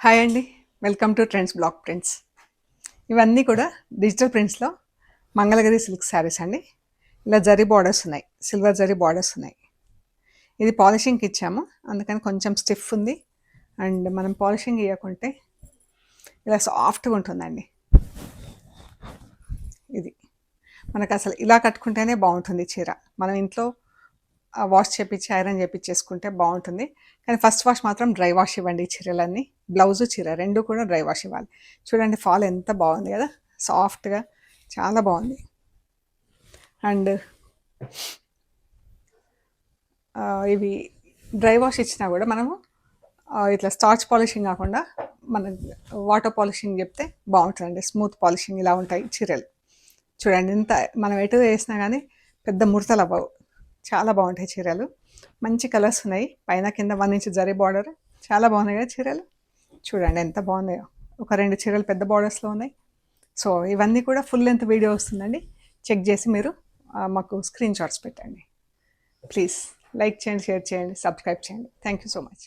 Hi అండి. Welcome to trends block prints. ఇవన్నీ కూడా డిజిటల్ ప్రింట్స్లో మంగళగిరి సిల్క్ శారీస్ అండి. ఇలా జరీ బార్డర్స్ ఉన్నాయి, సిల్వర్ జరీ బార్డర్స్ ఉన్నాయి. ఇది పాలిషింగ్కి ఇచ్చాము, అందుకని కొంచెం స్టిఫ్ ఉంది. అండ్ మనం పాలిషింగ్ ఇవ్వకుంటే ఇలా సాఫ్ట్గా ఉంటుందండి. ఇది మనకు అసలు ఇలా కట్టుకుంటేనే బాగుంటుంది చీర. మనం ఇంట్లో వాష్ చేపించి ఐరన్ చేపించేసుకుంటే బాగుంటుంది. కానీ ఫస్ట్ వాష్ మాత్రం డ్రై వాష్ ఇవ్వండి. ఈ చీరలన్నీ బ్లౌజు చీర రెండు కూడా డ్రై వాష్ ఇవ్వాలి. చూడండి ఫాల్ ఎంత బాగుంది కదా, సాఫ్ట్గా చాలా బాగుంది. అండ్ ఇవి డ్రై వాష్ ఇచ్చినా కూడా మనము ఇట్లా స్టార్చ్ పాలిషింగ్ కాకుండా మన వాటర్ పాలిషింగ్ చెప్తే బాగుంటుందండి. స్మూత్ పాలిషింగ్ ఇలా ఉంటాయి చీరలు. చూడండి ఇంత మనం ఎటు వేసినా కానీ పెద్ద ముడతలు అవ్వవు. చాలా బాగుంటాయి చీరలు. మంచి కలర్స్ ఉన్నాయి. పైన కింద 1 ఇంచ్ జరీ బార్డర్. చాలా బాగున్నాయి కదా చీరలు. చూడండి ఎంత బాగున్నాయో. ఒక 2 చీరలు పెద్ద బార్డర్స్లో ఉన్నాయి. సో ఇవన్నీ కూడా ఫుల్ లెంత్ వీడియో వస్తుందండి. చెక్ చేసి మీరు మాకు స్క్రీన్ షాట్స్ పెట్టండి. ప్లీజ్ లైక్ చేయండి, షేర్ చేయండి, సబ్స్క్రైబ్ చేయండి. Thank you so much.